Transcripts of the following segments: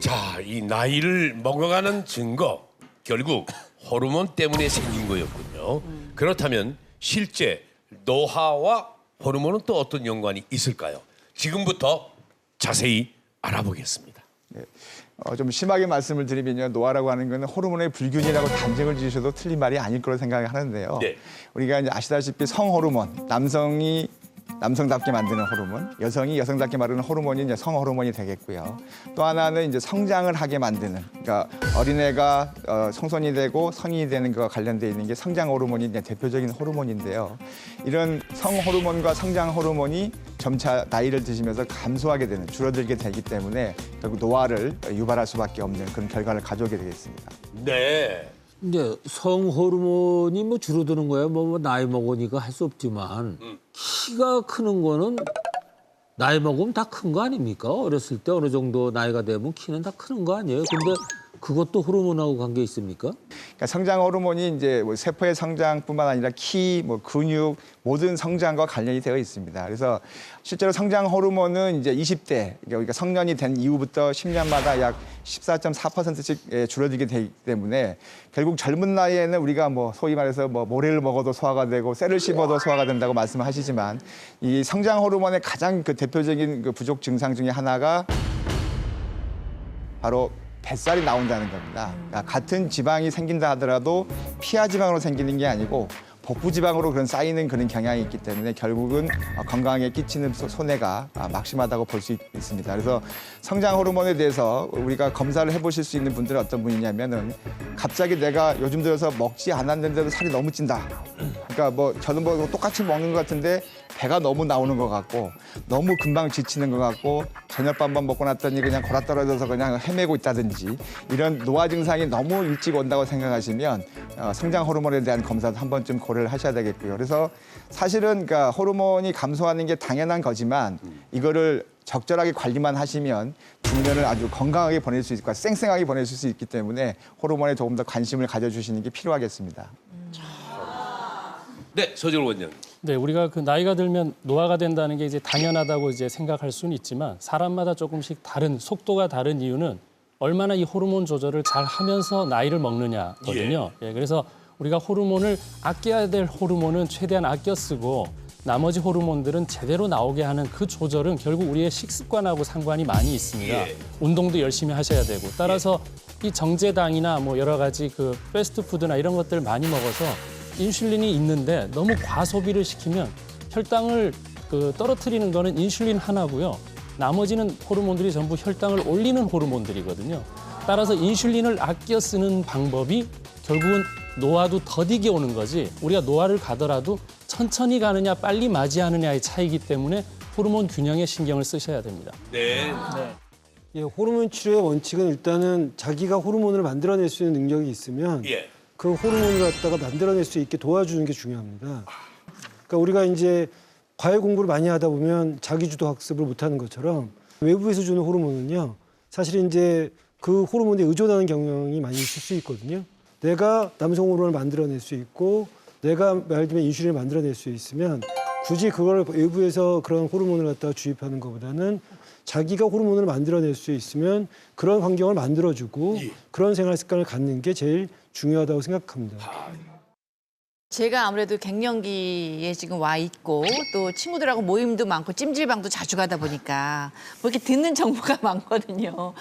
자, 이 나이를 먹어가는 증거 결국 호르몬 때문에 생긴 거였군요. 그렇다면 실제 노화와 호르몬은 또 어떤 연관이 있을까요? 지금부터 자세히 알아보겠습니다. 좀 심하게 말씀을 드리면요. 노화라고 하는 것은 호르몬의 불균이라고 단정을 지으셔도 틀린 말이 아닐 거로 생각하는데요. 네. 우리가 이제 아시다시피 성호르몬, 남성이 남성답게 만드는 호르몬, 여성이 여성답게 만드는 호르몬이 이제 성호르몬이 되겠고요. 또 하나는 이제 성장을 하게 만드는, 그러니까 어린애가 성손이 되고 성인이 되는 것과 관련돼 있는 게 성장 호르몬이 이제 대표적인 호르몬인데요. 이런 성호르몬과 성장 호르몬이 점차 나이를 드시면서 감소하게 되는, 줄어들게 되기 때문에 결국 노화를 유발할 수밖에 없는 그런 결과를 가져오게 되겠습니다. 네. 이제 성 호르몬이 뭐 줄어드는 거야 뭐 나이 먹으니까 할 수 없지만 키가 크는 거는 나이 먹으면 다 큰 거 아닙니까? 어렸을 때 어느 정도 나이가 되면 키는 다 크는 거 아니에요? 근데 그것도 호르몬하고 관계 있습니까? 그러니까 성장 호르몬이 이제 뭐 세포의 성장뿐만 아니라 키, 뭐 근육 모든 성장과 관련이 되어 있습니다. 그래서 실제로 성장 호르몬은 이제 20대 그러니까 성년이 된 이후부터 10년마다 약 14.4%씩 줄어들게 되기 때문에 결국 젊은 나이에는 우리가 뭐 소위 말해서 뭐 모래를 먹어도 소화가 되고 쌀을 씹어도 소화가 된다고 말씀하시지만 이 성장 호르몬의 가장 그 대표적인 그 부족 증상 중에 하나가 바로 뱃살이 나온다는 겁니다. 그러니까 같은 지방이 생긴다 하더라도 피하 지방으로 생기는 게 아니고 복부 지방으로 그런 쌓이는 그런 경향이 있기 때문에 결국은 건강에 끼치는 손해가 막심하다고 볼 수 있습니다. 그래서 성장 호르몬에 대해서 우리가 검사를 해보실 수 있는 분들은 어떤 분이냐면은 갑자기 내가 요즘 들어서 먹지 않았는데도 살이 너무 찐다. 그러니까 뭐 저는 뭐 똑같이 먹는 것 같은데 배가 너무 나오는 것 같고 너무 금방 지치는 것 같고 저녁밥만 먹고 났더니 그냥 골아 떨어져서 그냥 헤매고 있다든지 이런 노화 증상이 너무 일찍 온다고 생각하시면 성장 호르몬에 대한 검사도 한 번쯤 고려를 하셔야 되겠고요. 그래서 사실은 그러니까 호르몬이 감소하는 게 당연한 거지만 이거를 적절하게 관리만 하시면 중년을 아주 건강하게 보낼 수 있고 쌩쌩하게 보낼 수 있기 때문에 호르몬에 조금 더 관심을 가져주시는 게 필요하겠습니다. 네, 서재로 원장. 네, 우리가 그 나이가 들면 노화가 된다는 게 이제 당연하다고 이제 생각할 수는 있지만 사람마다 조금씩 다른 속도가 다른 이유는 얼마나 이 호르몬 조절을 잘 하면서 나이를 먹느냐거든요. 예, 그래서 우리가 호르몬을 아껴야 될 호르몬은 최대한 아껴 쓰고 나머지 호르몬들은 제대로 나오게 하는 그 조절은 결국 우리의 식습관하고 상관이 많이 있습니다. 예. 운동도 열심히 하셔야 되고 따라서 이 정제당이나 뭐 여러 가지 그 패스트푸드나 이런 것들 많이 먹어서 인슐린이 있는데 너무 과소비를 시키면 혈당을 떨어뜨리는 거는 인슐린 하나고요. 나머지는 호르몬들이 전부 혈당을 올리는 호르몬들이거든요. 따라서 인슐린을 아껴 쓰는 방법이 결국은 노화도 더디게 오는 거지 우리가 노화를 가더라도 천천히 가느냐 빨리 맞이하느냐의 차이기 때문에 호르몬 균형에 신경을 쓰셔야 됩니다. 네. 예, 호르몬 치료의 원칙은 일단은 자기가 호르몬을 만들어낼 수 있는 능력이 있으면 예. 그 호르몬을 갖다가 만들어낼 수 있게 도와주는 게 중요합니다. 그러니까 우리가 이제 과외 공부를 많이 하다 보면 자기주도 학습을 못하는 것처럼 외부에서 주는 호르몬은요. 사실 이제 그 호르몬에 의존하는 경향이 많이 있을 수 있거든요. 내가 남성 호르몬을 만들어낼 수 있고 내가 말 들면 인슐린을 만들어낼 수 있으면 굳이 그걸 외부에서 그런 호르몬을 갖다가 주입하는 것보다는 자기가 호르몬을 만들어낼 수 있으면 그런 환경을 만들어주고 그런 생활 습관을 갖는 게 제일 중요하다고 생각합니다. 제가 아무래도 갱년기에 지금 와 있고 또 친구들하고 모임도 많고 찜질방도 자주 가다 보니까 뭐 이렇게 듣는 정보가 많거든요.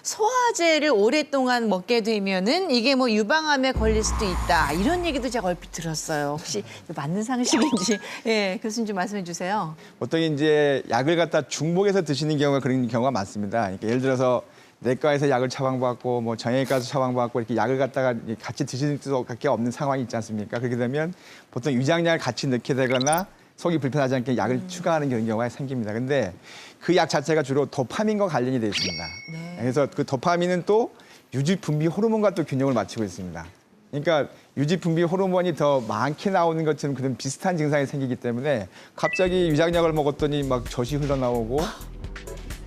소화제를 오랫동안 먹게 되면은 이게 뭐 유방암에 걸릴 수도 있다 이런 얘기도 제가 얼핏 들었어요. 혹시 맞는 상식인지 예, 교수님 좀 말씀해 주세요. 보통 이제 약을 갖다 중복해서 드시는 경우가 그런 경우가 많습니다. 그러니까 예를 들어서 내과에서 약을 처방받고 뭐 정형외과에서 처방받고 이렇게 약을 갖다가 같이 드실 수밖에 없는 상황이 있지 않습니까? 그렇게 되면 보통 위장약을 같이 넣게 되거나 속이 불편하지 않게 약을 추가하는 그런 경우가 생깁니다. 근데 그 약 자체가 주로 도파민과 관련이 되어 있습니다. 그래서 그 도파민은 또 유지 분비 호르몬과 또 균형을 맞추고 있습니다. 그러니까 유지 분비 호르몬이 더 많게 나오는 것처럼 그런 비슷한 증상이 생기기 때문에 갑자기 위장약을 먹었더니 막 젖이 흘러나오고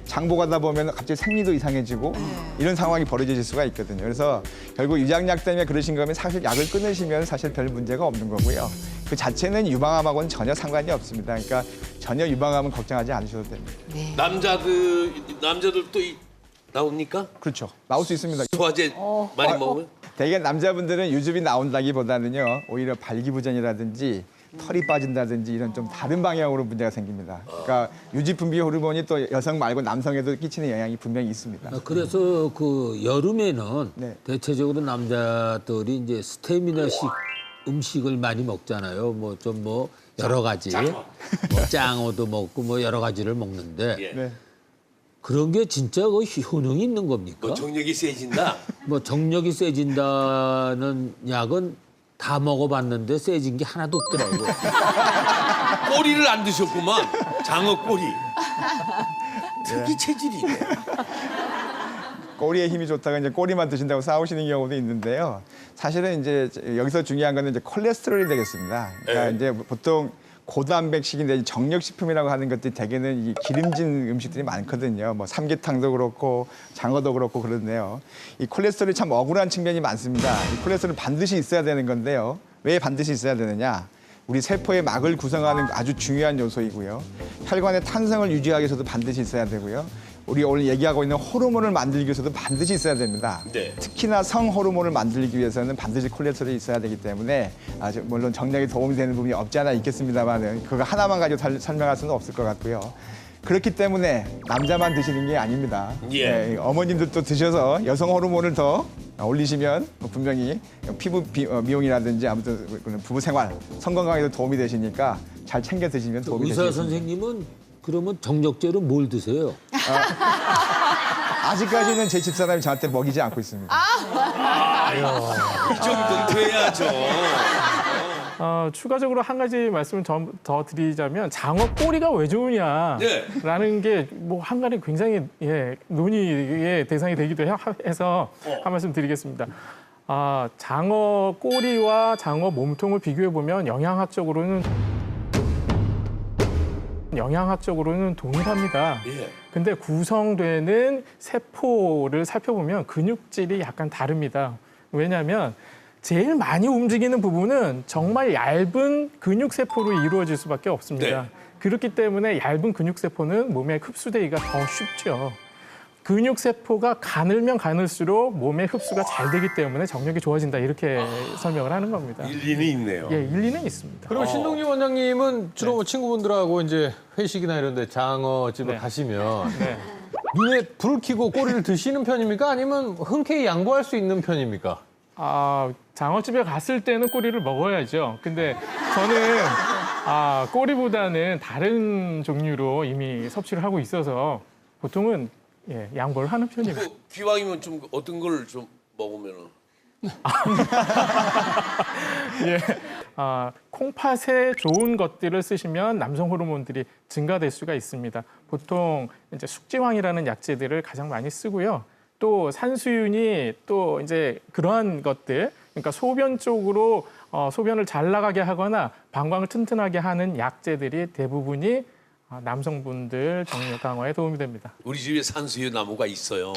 장보가다 보면 갑자기 생리도 이상해지고 이런 상황이 벌어질 수가 있거든요. 그래서 결국 위장약 때문에 그러신 거면 사실 약을 끊으시면 사실 별 문제가 없는 거고요. 그 자체는 유방암하고는 전혀 상관이 없습니다. 그러니까 전혀 유방암은 걱정하지 않으셔도 됩니다. 남자들도 이 나옵니까? 그렇죠. 나올 수 있습니다. 소화제 많이 먹으면? 대개 남자분들은 유즙이 나온다기보다는요, 오히려 발기부전이라든지 털이 빠진다든지 이런 좀 다른 방향으로 문제가 생깁니다. 그러니까 유지 분비 호르몬이 또 여성 말고 남성에도 끼치는 영향이 분명히 있습니다. 그래서 그 여름에는 네. 대체적으로 남자들이 이제 스테미나식 음식을 많이 먹잖아요. 뭐 여러 가지, 뭐 짱어도 먹고 뭐 여러 가지를 먹는데 예. 네. 그런 게 진짜 그 효능이 있는 겁니까? 뭐 정력이 세진다? 뭐 정력이 세진다는 약은 다 먹어봤는데 세진 게 하나도 없더라고요. 꼬리를 안 드셨구만. 장어 꼬리. 특이 체질이네. 꼬리에 힘이 좋다가 이제 꼬리만 드신다고 싸우시는 경우도 있는데요. 사실은 이제 여기서 중요한 거는 이제 콜레스테롤이 되겠습니다. 그러니까 네. 이제 보통 고단백식인데 정력식품이라고 하는 것들이 대개는 이 기름진 음식들이 많거든요. 뭐 삼계탕도 그렇고 장어도 그렇고 그런데요. 이 콜레스테롤이 참 억울한 측면이 많습니다. 이 콜레스테롤은 반드시 있어야 되는 건데요. 왜 반드시 있어야 되느냐? 우리 세포의 막을 구성하는 아주 중요한 요소이고요. 혈관의 탄성을 유지하기 위해서도 반드시 있어야 되고요. 우리 오늘 얘기하고 있는 호르몬을 만들기 위해서도 반드시 있어야 됩니다. 네. 특히나 성 호르몬을 만들기 위해서는 반드시 콜레스테롤이 있어야 되기 때문에 물론 정력에 도움이 되는 부분이 없지 않아 있겠습니다만은 그거 하나만 가지고 설명할 수는 없을 것 같고요. 그렇기 때문에 남자만 드시는 게 아닙니다. 예. 네, 어머님들도 드셔서 여성 호르몬을 더 올리시면 분명히 피부 미용이라든지 아무튼 부부 생활, 성 건강에도 도움이 되시니까 잘 챙겨 드시면 도움이 의사 되시겠습니다. 선생님은 그러면 정력제로 뭘 드세요? 아직까지는 제 집사람이 저한테 먹이지 않고 있습니다. 이 정도 돼야죠. 추가적으로 한 가지 말씀을 더 드리자면 장어 꼬리가 왜 좋으냐라는 게 뭐 한간에 굉장히 논의의 대상이 되기도 해서 한 말씀 드리겠습니다. 장어 꼬리와 장어 몸통을 비교해 보면 영양학적으로는 동일합니다. 예. 근데 구성되는 세포를 살펴보면 근육질이 약간 다릅니다. 왜냐하면 제일 많이 움직이는 부분은 정말 얇은 근육세포로 이루어질 수밖에 없습니다. 네. 그렇기 때문에 얇은 근육세포는 몸에 흡수되기가 더 쉽죠. 근육세포가 가늘면 가늘수록 몸에 흡수가 잘 되기 때문에 정력이 좋아진다 이렇게 설명을 하는 겁니다. 일리는 있네요. 예, 일리는 있습니다. 그리고 신동기 원장님은 주로 뭐 친구분들하고 이제 회식이나 이런 데 장어집에 네. 가시면 네. 눈에 불을 켜고 꼬리를 드시는 편입니까? 아니면 흔쾌히 양보할 수 있는 편입니까? 장어집에 갔을 때는 꼬리를 먹어야죠. 근데 저는 꼬리보다는 다른 종류로 이미 섭취를 하고 있어서 보통은 양보를 하는 편입니다. 그 기왕이면 좀 어떤 걸 좀 먹으면은 콩팥에 좋은 것들을 쓰시면 남성 호르몬들이 증가될 수가 있습니다. 보통 이제 숙지황이라는 약재들을 가장 많이 쓰고요. 또 산수윤이 또 이제 그러한 것들, 그러니까 소변 쪽으로 소변을 잘 나가게 하거나 방광을 튼튼하게 하는 약재들이 대부분이 남성분들 정력 강화에 도움이 됩니다. 우리 집에 산수유 나무가 있어요.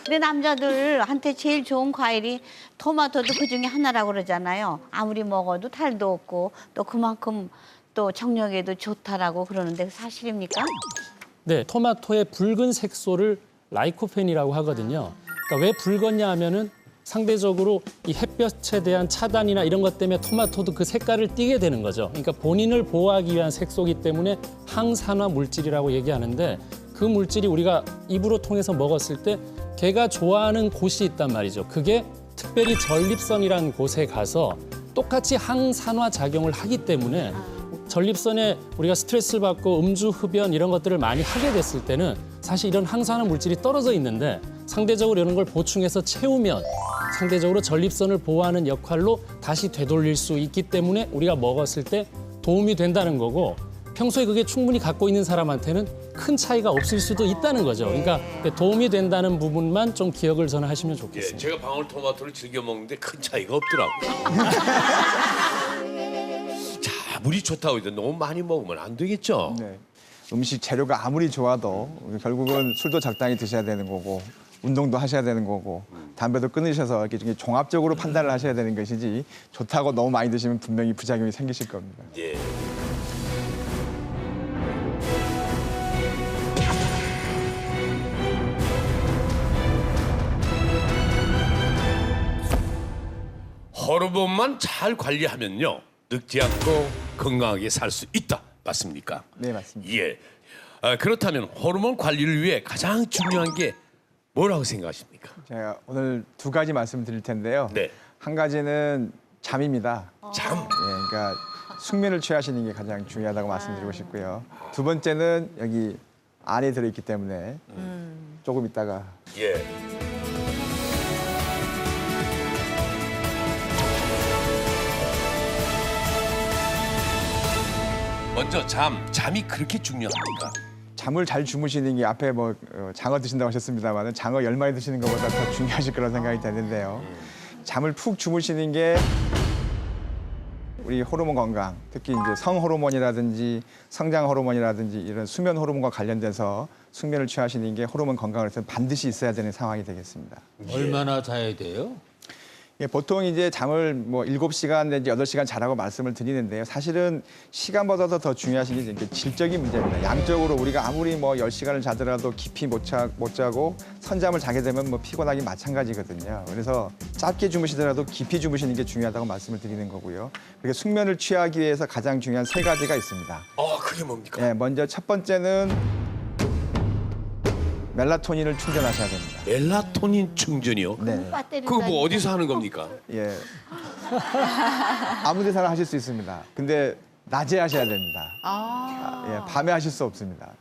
우리 남자들한테 제일 좋은 과일이 토마토도 그중에 하나라고 그러잖아요. 아무리 먹어도 탈도 없고 또 그만큼 또 정력에도 좋다라고 그러는데 사실입니까? 네, 토마토의 붉은 색소를 라이코펜이라고 하거든요. 그러니까 왜 붉었냐 하면은 상대적으로 이 햇볕에 대한 차단이나 이런 것 때문에 토마토도 그 색깔을 띠게 되는 거죠. 그러니까 본인을 보호하기 위한 색소이기 때문에 항산화 물질이라고 얘기하는데 그 물질이 우리가 입으로 통해서 먹었을 때 걔가 좋아하는 곳이 있단 말이죠. 그게 특별히 전립선이라는 곳에 가서 똑같이 항산화 작용을 하기 때문에 전립선에 우리가 스트레스를 받고 음주, 흡연 이런 것들을 많이 하게 됐을 때는 사실 이런 항산화 물질이 떨어져 있는데 상대적으로 이런 걸 보충해서 채우면 상대적으로 전립선을 보호하는 역할로 다시 되돌릴 수 있기 때문에 우리가 먹었을 때 도움이 된다는 거고 평소에 그게 충분히 갖고 있는 사람한테는 큰 차이가 없을 수도 있다는 거죠. 그러니까 도움이 된다는 부분만 좀 기억을 저는 하시면 예, 좋겠습니다. 제가 방울토마토를 즐겨 먹는데 큰 차이가 없더라고요. 자, 물이 좋다고 해도 너무 많이 먹으면 안 되겠죠? 네. 음식 재료가 아무리 좋아도 결국은 술도 적당히 드셔야 되는 거고 운동도 하셔야 되는 거고 담배도 끊으셔서 이렇게 좀 종합적으로 판단을 하셔야 되는 것이지 좋다고 너무 많이 드시면 분명히 부작용이 생기실 겁니다. 예. 호르몬만 잘 관리하면요 늙지 않고 건강하게 살 수 있다. 맞습니까? 네, 맞습니다. 예. 그렇다면 호르몬 관리를 위해 가장 중요한 게 뭐라고 생각하십니까? 제가 오늘 두 가지 말씀드릴 텐데요. 네. 한 가지는 잠입니다. 잠. 예, 그러니까 숙면을 취하시는 게 가장 중요하다고 말씀드리고 싶고요. 두 번째는 여기 안에 들어있기 때문에 조금 있다가 예. 먼저 잠이 그렇게 중요합니까? 잠을 잘 주무시는 게 앞에 뭐 장어 드신다고 하셨습니다만 장어 10마리 드시는 것보다 더 중요하실 거라는 생각이 되는데요. 잠을 푹 주무시는 게 우리 호르몬 건강, 특히 이제 성 호르몬이라든지 성장 호르몬이라든지 이런 수면 호르몬과 관련돼서 숙면을 취하시는 게 호르몬 건강을 위해서 반드시 있어야 되는 상황이 되겠습니다. 얼마나 자야 돼요? 예, 보통 이제 잠을 뭐 7시간 내지 8시간 자라고 말씀을 드리는데요. 사실은 시간보다도 더 중요하신 게 이제 질적인 문제입니다. 양적으로 우리가 아무리 뭐 10시간을 자더라도 깊이 못 자고 선잠을 자게 되면 뭐 피곤하기 마찬가지거든요. 그래서 짧게 주무시더라도 깊이 주무시는 게 중요하다고 말씀을 드리는 거고요. 그리고 숙면을 취하기 위해서 가장 중요한 세 가지가 있습니다. 그게 뭡니까? 예, 먼저 첫 번째는 멜라토닌을 충전하셔야 됩니다. 멜라토닌 충전이요? 네. 배터리 그거 뭐 어디서 하는 겁니까? 예. 아무 데서나 하실 수 있습니다. 근데 낮에 하셔야 됩니다. 예, 밤에 하실 수 없습니다.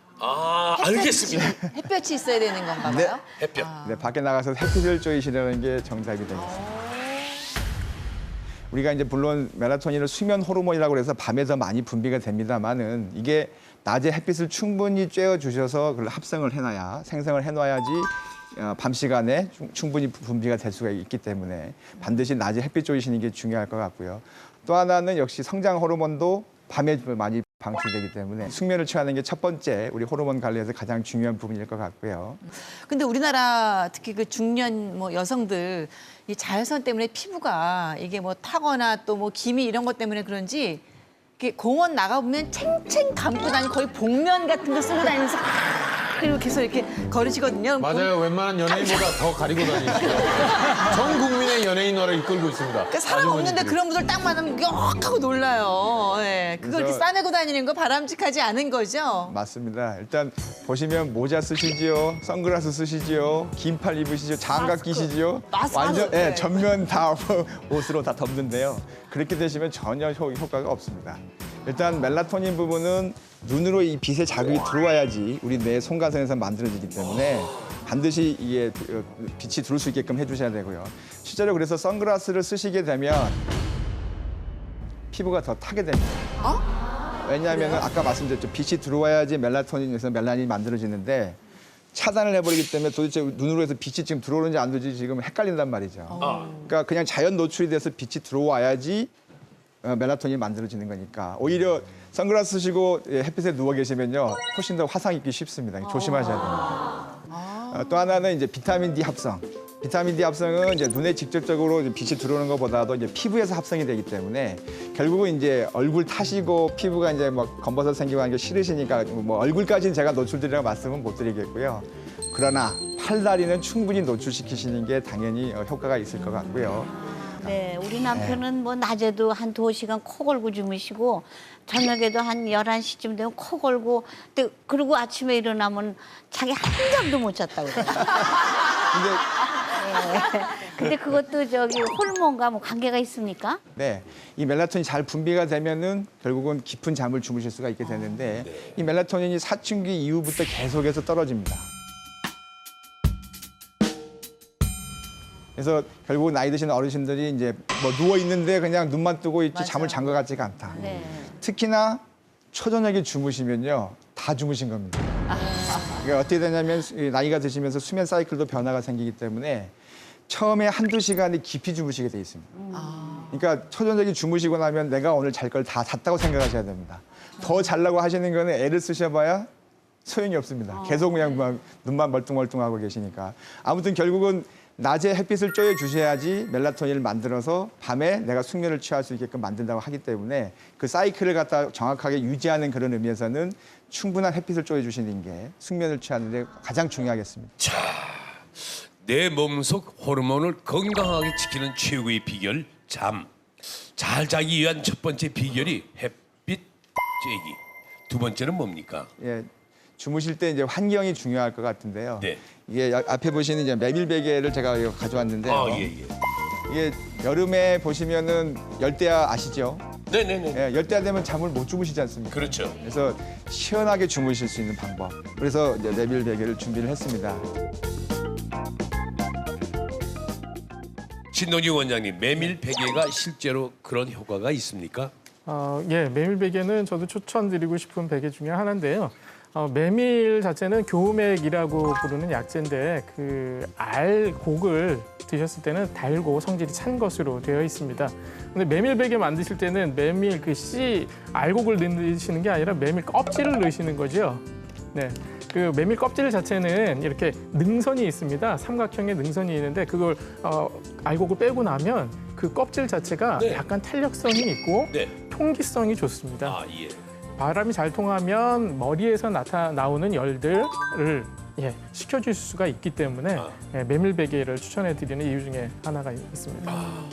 알겠습니다. 햇볕이 있어야 되는 건가 네. 봐요. 햇볕. 네, 밖에 나가서 햇빛을 쬐시려는 게 정답이 되겠습니다. 우리가 이제 물론 멜라토닌을 수면 호르몬이라고 해서 밤에 더 많이 분비가 됩니다만은 이게 낮에 햇빛을 충분히 쬐어 주셔서 그걸 합성을 해놔야 생성을 해놔야지 밤 시간에 충분히 분비가 될 수가 있기 때문에 반드시 낮에 햇빛 쬐시는 게 중요할 것 같고요. 또 하나는 역시 성장 호르몬도 밤에 많이 방출되기 때문에 숙면을 취하는 게 첫 번째 우리 호르몬 관리에서 가장 중요한 부분일 것 같고요. 근데 우리나라 특히 그 중년 뭐 여성들 이 자외선 때문에 피부가 이게 뭐 타거나 또 뭐 기미 이런 것 때문에 그런지 이렇게 공원 나가보면 챙챙 감고 다니는 거의 복면 같은 거 쓰고 다니면서 그리고 계속 이렇게 걸으시거든요. 맞아요. 웬만한 연예인보다 더 가리고 다니시죠. 전 국민의 연예인화를 이끌고 있습니다. 그러니까 사람 없는데 아주머니들이. 그런 분들 딱 만나면 역 하고 놀라요. 예. 그걸 이렇게 그래서- 싸매고 다니는 거 바람직하지 않은 거죠? 맞습니다. 일단 보시면 모자 쓰시지요, 선글라스 쓰시지요, 긴팔 입으시죠, 장갑 마스크. 끼시지요. 마스크. 완전 네. 전면 다 옷으로 다 덮는데요. 그렇게 되시면 전혀 효과가 없습니다. 일단 멜라토닌 부분은 눈으로 이 빛의 자극이 들어와야지 우리 뇌 송가선에서 만들어지기 때문에 반드시 이게 빛이 들어올 수 있게끔 해주셔야 되고요. 실제로 그래서 선글라스를 쓰시게 되면 피부가 더 타게 됩니다. 왜냐하면 아까 말씀드렸죠. 빛이 들어와야지 멜라토닌에서 멜라닌이 만들어지는데 차단을 해버리기 때문에 도대체 눈으로 해서 빛이 지금 들어오는지 안 들어오는지 지금 헷갈린단 말이죠. 그러니까 그냥 자연 노출이 돼서 빛이 들어와야지 멜라토닌이 만들어지는 거니까 오히려 선글라스 쓰시고 햇빛에 누워 계시면요 훨씬 더 화상 입기 쉽습니다. 조심하셔야 됩니다. 또 하나는 이제 비타민 D 합성. 비타민 D 합성은 이제 눈에 직접적으로 빛이 들어오는 것보다도 이제 피부에서 합성이 되기 때문에 결국은 이제 얼굴 타시고 피부가 이제 뭐 검버섯 생기고 하는 게 싫으시니까 뭐 얼굴까지는 제가 노출드리라고 말씀은 못 드리겠고요. 그러나 팔다리는 충분히 노출시키시는 게 당연히 효과가 있을 것 같고요. 네, 우리 남편은 뭐 낮에도 한 2시간 코 골고 주무시고 저녁에도 한 11시쯤 되면 코 골고 그리고 아침에 일어나면 자기 한 잠도 못 잤다고 그래요. 근데 그것도 저기 호르몬과 뭐 관계가 있습니까? 네, 이 멜라토닌이 잘 분비가 되면은 결국은 깊은 잠을 주무실 수가 있게 되는데 이 멜라토닌이 사춘기 이후부터 계속해서 떨어집니다. 그래서 결국 나이 드신 어르신들이 이제 뭐 누워 있는데 그냥 눈만 뜨고 있지 잠을 잔 것 같지가 않다. 네. 특히나 초저녁에 주무시면요 다 주무신 겁니다. 그러니까 어떻게 되냐면 이 나이가 드시면서 수면 사이클도 변화가 생기기 때문에 처음에 한두 시간이 깊이 주무시게 돼 있습니다. 그러니까 초저녁에 주무시고 나면 내가 오늘 잘 걸 다 잤다고 생각하셔야 됩니다. 더 자려고 하시는 거는 애를 쓰셔봐야 소용이 없습니다. 계속 그냥 막 눈만 멀뚱멀뚱하고 계시니까. 아무튼 결국은 낮에 햇빛을 쬐어 주셔야지 멜라토닌을 만들어서 밤에 내가 숙면을 취할 수 있게끔 만든다고 하기 때문에 그 사이클을 갖다 정확하게 유지하는 그런 의미에서는 충분한 햇빛을 쬐어 주시는 게 숙면을 취하는 데 가장 중요하겠습니다. 내 몸속 호르몬을 건강하게 지키는 최고의 비결 잠. 잘 자기 위한 첫 번째 비결이 햇빛 쬐기. 두 번째는 뭡니까? 예, 주무실 때 이제 환경이 중요할 것 같은데요. 네. 이게 앞에 보시는 이제 메밀 베개를 제가 이거 가져왔는데요. 아, 예, 예. 이게 여름에 보시면은 열대야 아시죠? 네네네. 예, 열대야 되면 잠을 못 주무시지 않습니까? 그렇죠. 그래서 시원하게 주무실 수 있는 방법. 그래서 이제 메밀 베개를 준비를 했습니다. 신동진 원장님, 메밀 베개가 실제로 그런 효과가 있습니까? 예, 메밀 베개는 저도 추천드리고 싶은 베개 중에 하나인데요. 메밀 자체는 교맥이라고 부르는 약재인데 그 알곡을 드셨을 때는 달고 성질이 찬 것으로 되어 있습니다. 근데 메밀 베개 만드실 때는 메밀 그 씨 알곡을 넣으시는 게 아니라 메밀 껍질을 넣으시는 거죠. 네. 그 메밀 껍질 자체는 이렇게 능선이 있습니다. 삼각형의 능선이 있는데 그걸 알곡을 빼고 나면 그 껍질 자체가 네. 약간 탄력성이 있고 네. 통기성이 좋습니다. 아, 예. 바람이 잘 통하면 머리에서 나오는 열들을 식혀줄 수가 있기 때문에 메밀 베개를 추천해 드리는 이유 중에 하나가 있습니다.